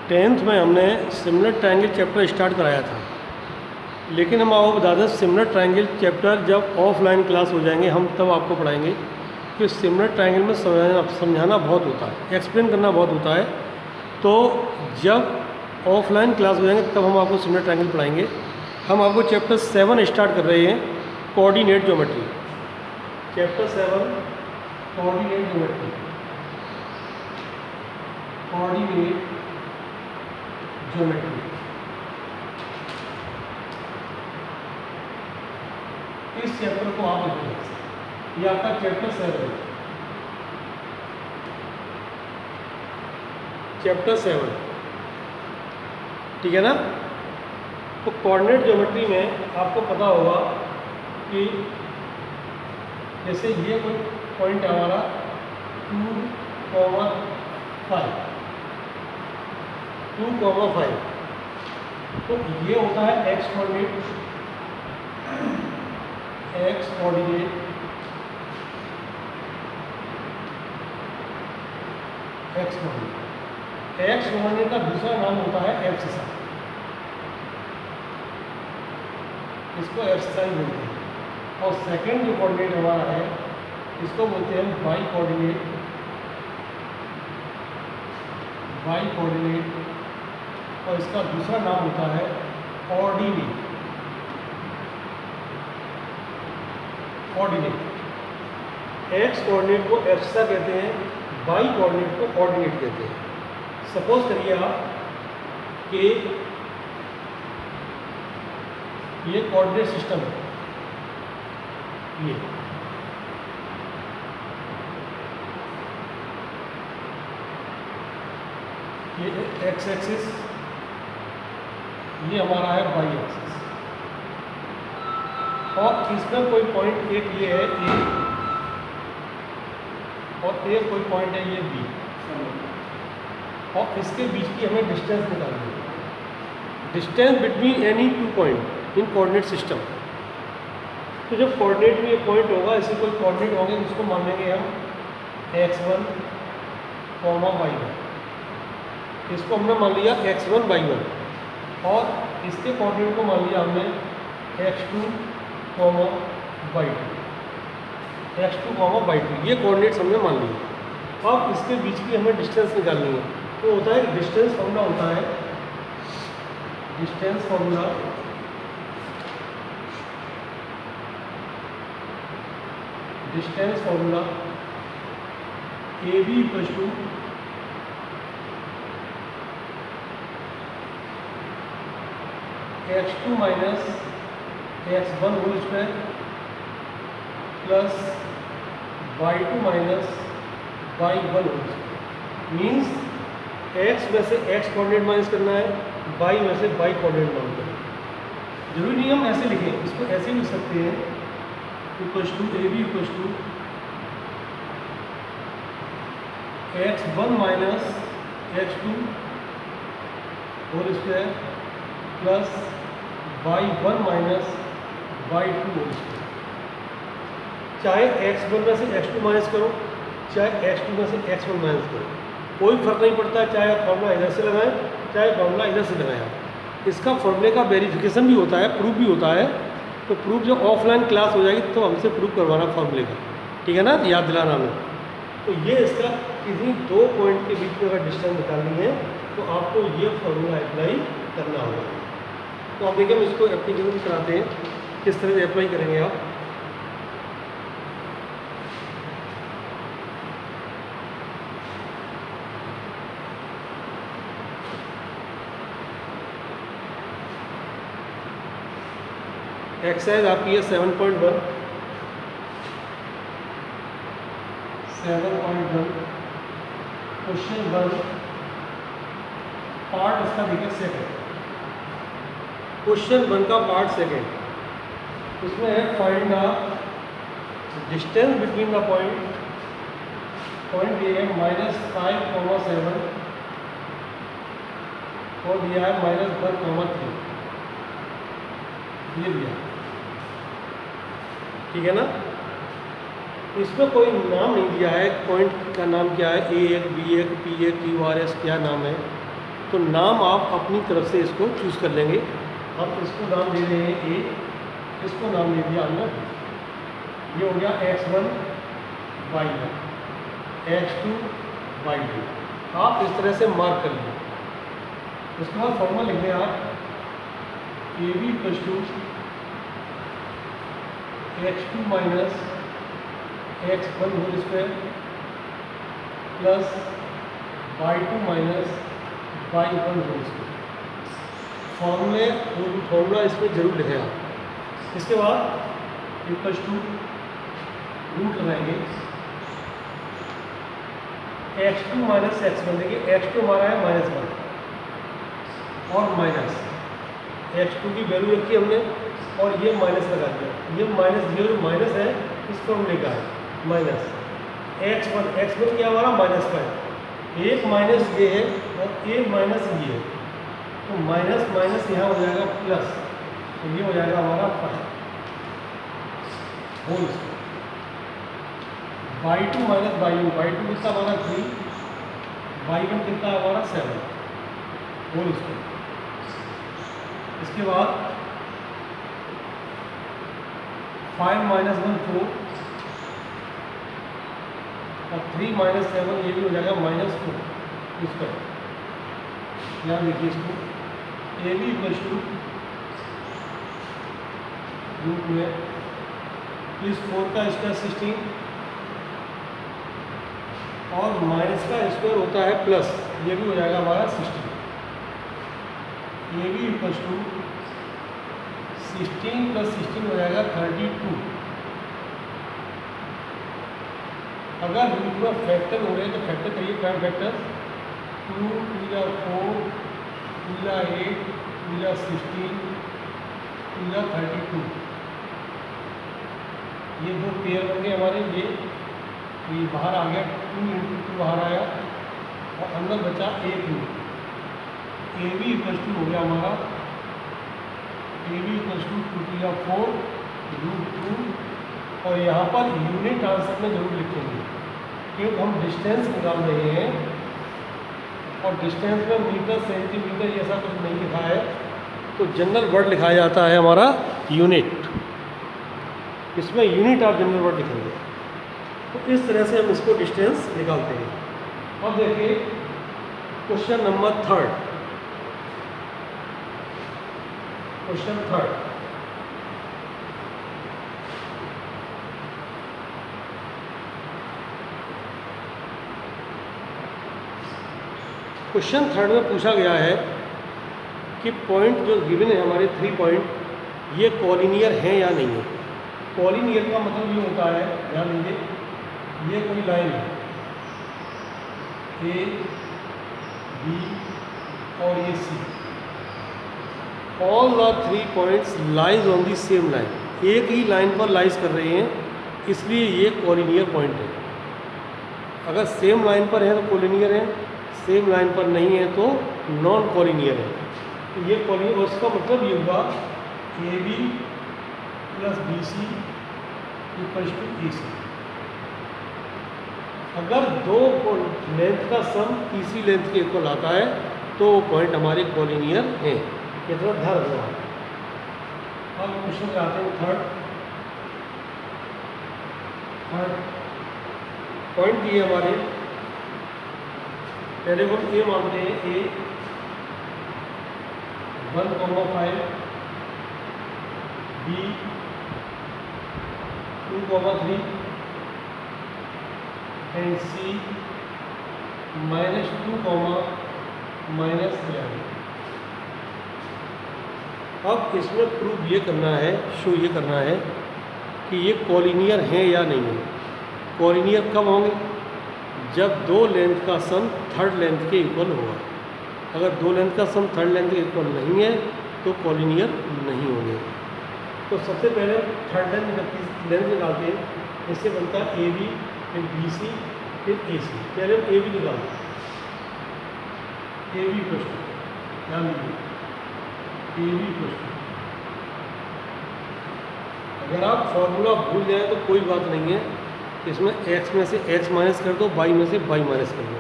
10th में हमने similar triangle chapter start कराया था, लेकिन हम आपको बता दें सिमिलर ट्रायंगल चैप्टर जब ऑफलाइन क्लास हो जाएंगे हम तब आपको पढ़ाएंगे कि सिमिलर ट्रायंगल में समझाना बहुत होता है, एक्सप्लेन करना बहुत होता है। तो जब ऑफलाइन क्लास हो जाएंगे तब हम आपको सिमिलर ट्रायंगल पढ़ाएंगे। हम आपको चैप्टर 7 स्टार्ट कर रहे हैं, coordinate geometry. Chapter 7 coordinate geometry. Coordinate geometry इस चैप्टर को आप लिखेंगे, ये आपका चैप्टर 7 है। चैप्टर 7, ठीक है ना। तो कोऑर्डिनेट ज्योमेट्री में आपको पता होगा कि जैसे ये कोई पॉइंट है हमारा 2,5, तो ये होता है एक्स कोऑर्डिनेट। एक्स कोऑर्डिनेट का दूसरा नाम होता है एब्सिसा। इसको एब्सिसा बोलते हैं। और सेकंड जो कोऑर्डिनेट हमारा है इसको बोलते हैं वाई कोऑर्डिनेट। और इसका दूसरा नाम होता है ऑर्डिनेट। एक्स कोऑर्डिनेट को एब्सिसा कहते हैं, वाई कोऑर्डिनेट को ऑर्डिनेट कहते हैं। सपोज करिए आप कि ये कोऑर्डिनेट सिस्टम है, ये एक्स एक्सिस, ये हमारा है वाई एक्सिस, और इसमें कोई पॉइंट एक ये है ए, और एक कोई पॉइंट है ये बी, और इसके बीच की हमें डिस्टेंस निकालनी है। Distance between any two point in coordinate system. तो जब कोऑर्डिनेट में ये पॉइंट होगा, ऐसे कोई कोऑर्डिनेट होंगे जिसको मान लेंगे हम x1, y1। इसको हमने मान लिया x1, y1, और इसके कोऑर्डिनेट को मान लिया हमने x2, y2। ये कोऑर्डिनेट्स हमने मान लिए। अब इसके बीच की हमें डिस्टेंस निकालनी है। तो होता है डिस्टेंस फॉर्मूला होता है, distance formula AB equals to x2 minus x1 whole square plus y2 minus y1 whole square. Means x में से x कोऑर्डिनेट माइनस करना है, y में से y कोऑर्डिनेट माइनस करना है। जरूरी नहीं हम ऐसे लिखें, इसको ऐसे लिख सकते हैं, equals to AB equals to x1 minus x2 whole square plus y1 minus y2 whole square. चाहे x1 में से x2 माइनस करो, चाहे x2 में से x1 माइनस करो, कोई फर्क नहीं पड़ता। चाहे आप फॉर्मूला इधर से लगाएं, चाहे फॉर्मूला इधर से लगाएं। इसका फॉर्मूले का वेरिफिकेशन भी होता है, प्रूफ भी होता है। तो प्रूफ जब ऑफलाइन क्लास हो जाएगी तो हमसे प्रूफ करवाना फॉर्मूले का, ठीक है ना, याद दिलाना हमें। तो ये इसका किसी दो पॉइंट के बीच में अगर डिस्टेंस निकालनी है तो आपको ये फॉर्मूला अप्लाई करना होगा। तो आप देखिए हम इसको एप्लीकेशन कराते हैं, किस तरह से अप्लाई करेंगे आप। एक्सरसाइज आपकी है 7.1 क्वेश्चन 1, पार्ट इसका देखिए सेकंड। क्वेश्चन 1 का पार्ट सेकंड, उसमें है find the distance between the point दिया है -5,7 और दिया है -1,3, ये दिया, ठीक है ना। इसमें कोई नाम नहीं दिया है, पॉइंट का नाम क्या है, A1, B1, P1, QR, S क्या नाम है, तो नाम आप अपनी तरफ से इसको चूज़ कर लेंगे। हम इसको नाम दे रहे हैं ए, इसको नाम दे दिया हमने, ये हो गया x1 y1 x2 y2। आप इस तरह से मार्क कर लीजिए। उसके बाद फॉर्मूला लिख दें आप A B plus to x2 minus x1 whole square plus y2 minus y1 whole square. Formula इसमें जरूर लिखें आप। इसके बाद प्लस टू रूट लगाएंगे x2 माइनस x1, देखिए x2 हमारा है -1 और माइनस x2 की वैल्यू रखी हमने और ये माइनस लगा दिया, ये माइनस जीरो माइनस है इस फॉर्मूले का है माइनस x1 क्या हमारा -5, एक माइनस ये है और एक माइनस ये है, तो माइनस माइनस यहाँ हो जाएगा प्लस, तो ये हो जाएगा हमारा 5 whole square. y2 minus y2 कितना हमारा 3, y1 कितना हमारा 7 होल स्क्वायर। इसके बाद 5 माइनस 1 4 और 3 माइनस 7 ये भी हो जाएगा -4 स्क्वायर। यहाँ देखिए इसको A B plus to root में प्लस 4 का स्क्वायर 16 और माइनस का स्क्वायर होता है प्लस, ये भी हो जाएगा हमारा 16। A B plus to 16 plus 16 हो जाएगा 32। अगर रूट में फैक्टर हो रहे हैं तो फैक्टर करिए, प्राइम फैक्टर 2 2 या 4 2 या 8 2 या 16 2 या 32, ये दो पेयर बन गए हमारे। ये बाहर आ गया 2 × 2 बाहर आया और अंदर बचा 1 रूट। ए बी प्लस टू हो गया हमारा, ए बी प्लस टू 2 या 4 √2 और यहाँ पर यूनिट आंसर में जरूर लिखेंगे क्योंकि हम डिस्टेंस निकाल रहे हैं और डिस्टेंस में मीटर सेंटीमीटर ये सब कुछ नहीं लिखा है, तो जनरल वर्ड लिखाया जाता है हमारा यूनिट। इसमें यूनिट आप जनरल वर्ड लिखेंगे, तो इस तरह से हम इसको डिस्टेंस निकालते हैं। अब देखिए क्वेश्चन नंबर 3। क्वेश्चन 3 क्वेश्चन 3 में पूछा गया है कि पॉइंट जो गिवन है हमारे 3 पॉइंट, ये कॉलिनियर हैं या नहीं है। कॉलिनियर का मतलब ये होता है, ध्यान दीजिए, ये कोई लाइन है ए बी और ये C, all the 3 points lies on the same line, एक ही लाइन पर लाइज कर रहे हैं, इसलिए ये कॉलिनियर पॉइंट है। अगर सेम लाइन पर है तो कॉलिनियर है, सेम लाइन पर नहीं है तो नॉन कॉलिनियर है। तो ये कॉलिनियर, और इसका मतलब ये हुआ A B plus B C equals to A C. अगर दो लेंथ का सम तीसरी लेंथ के इक्वल आता है तो वो पॉइंट हमारे कॉलिनियर हैं। ये थोड़ा ध्यान रखना। अब क्वेश्चन आते हैं थर्ड पॉइंट दिए हमारे, पहले हम ए मानते हैं, ए 1,5 बी 2,3 एंड सी -2, -11। अब इसमें प्रूव ये करना है, शो ये करना है कि ये कॉलिनियर हैं या नहीं है। कॉलिनियर कब होंगे? जब दो लेंथ का सम थर्ड लेंथ के इक्वल होगा। अगर दो लेंथ का सम थर्ड लेंथ के इक्वल नहीं है तो कॉलिनियर नहीं होंगे। तो सबसे पहले थर्ड लेंथ निकालते हैं। इससे बनता है ए बी, फिर बी सी, फिर ए सी। पहले हम ए बी निकालते हैं। ए बी प्लस टू, ध्यान दीजिए, ए बी प्लस टू। अगर आप फॉर्मूला भूल जाए तो कोई बात नहीं है, इसमें x में से x माइनस कर दो, y में से y माइनस कर दो।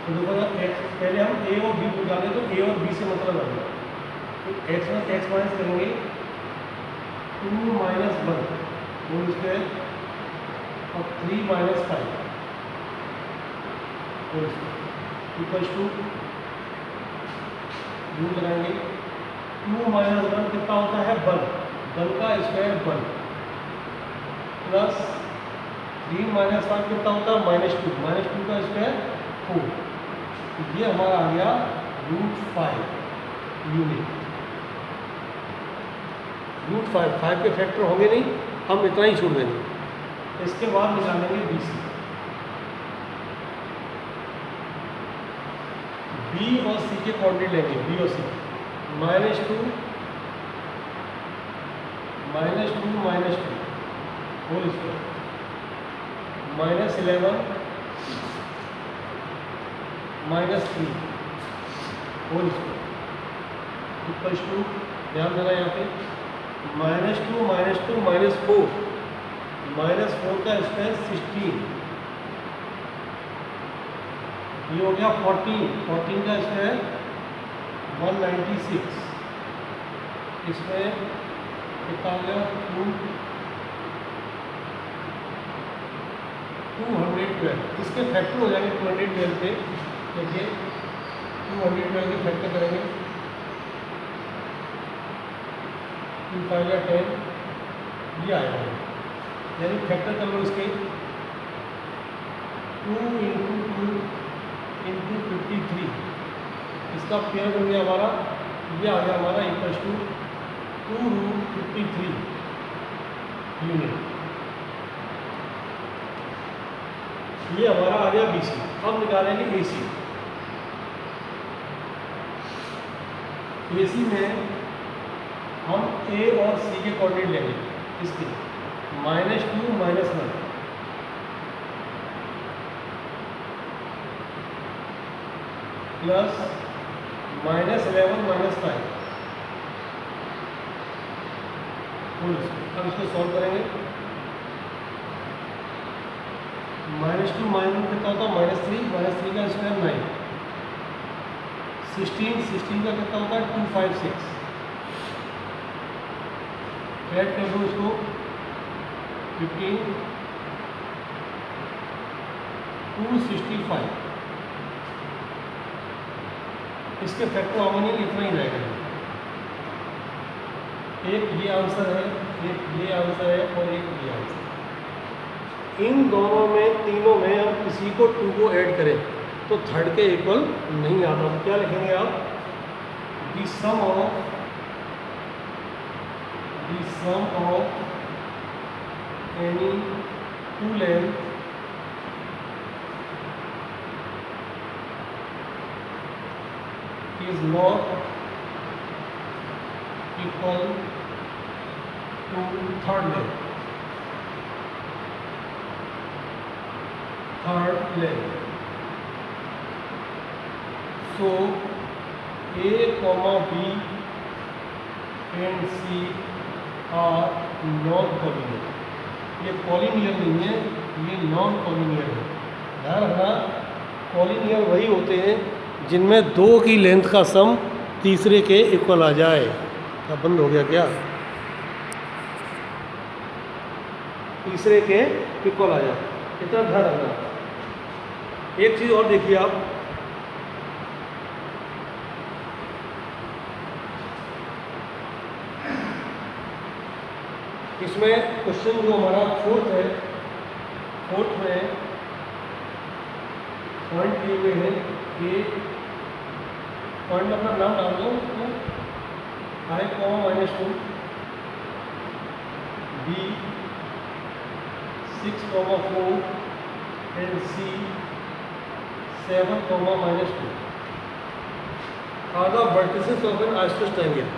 तो देखो एक्स, पहले हम ए और बी निकालें तो ए और बी से मतलब आएगा, तो एक्स में एक्स माइनस करेंगे 2 - 1 होल स्क्वायर और 3 - 5 whole square equals to rule लगाएंगे 2 - 1 कितना होता है 1, 1 का स्क्वायर 1 प्लस 3 - 5 कितना होता है -2, -2 का स्क्वायर 4। ये हमारा आ गया √5 यूनिट। √5 के फैक्टर होंगे नहीं, हम इतना ही छोड़ देंगे। इसके बाद निकालेंगे BC। B और C के कोऑर्डिनेट लेंगे, B और C -2 -2 whole square -11 -3 whole square equals to, ध्यान देना यहाँ पे -2 -4 का स्क्वायर 16, ये हो गया 14 का स्क्वायर 196, इसमें कितना हो गया 212, इसके फैक्टर हो जाएंगे 212 पे। देखिए 212 के फैक्टर करेंगे 2 × 5 = 10, ये आएगा, यानी फैक्टर कर लो इसके 2 × 2 × 53, इसका पेयर हो गया हमारा, ये आ गया हमारा इक्वल्स टू 2√53 यूनिट। ये हमारा आ गया BC। अब निकालेंगे AC। AC में हम A और C के कोऑर्डिनेट लेंगे, इसके -2 - 1 प्लस -11 - 5 होल स्क्वायर। अब इसको सॉल्व करेंगे, -2 - 1 कितना होता है -3 का स्क्वायर 9, 16 का कितना होता है 256, ऐड कर दो इसको 15 265, इसके फैक्टर होंगे नहीं, इतना ही रहेगा। एक ये आंसर है, एक ये आंसर है और एक ये आंसर। इन दोनों में, तीनों में हम किसी को 2 को ऐड करें तो थर्ड के इक्वल नहीं आता। तो क्या लिखेंगे आप, the sum of any 2 length is not equal to third length. So A, B and C are non-collinear. ये कॉलिनियर नहीं है, ये नॉन कॉलिनियर है। ध्यान रखना, कॉलिनियर वही होते हैं जिनमें 2 की लेंथ का सम तीसरे के इक्वल आ जाए। अब बंद हो गया क्या? तीसरे के इक्वल आ जाए, इतना ध्यान रखना। एक चीज़ और देखिए आप, इसमें क्वेश्चन जो हमारा फोर्थ है, फोर्थ में पॉइंट दिए हुए हैं कि पॉइंट अपना नाम डाल दो, I, -2 B 6, 4 and C 7, -2 are the vertices of an isosceles triangle.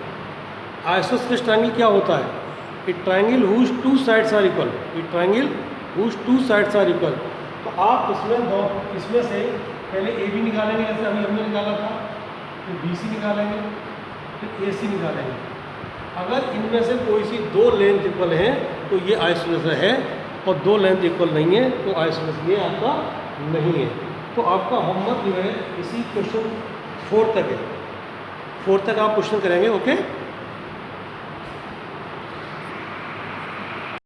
Isosceles triangle क्या होता है? A triangle whose 2 sides are equal. A triangle whose 2 sides are equal. तो आप इसमें से पहले ए बी निकालेंगे, जैसे अभी हमने निकाला था, फिर बी सी निकालेंगे, फिर ए सी निकालेंगे। अगर इनमें से कोई सी 2 लेंथ इक्वल हैं तो ये आइसोसेलेस है, और 2 लेंथ इक्वल नहीं है तो आइसोसेलेस ये आपका नहीं है। तो आपका होमवर्क जो है इसी क्वेश्चन 4 तक है, 4 तक आप क्वेश्चन करेंगे, ओके।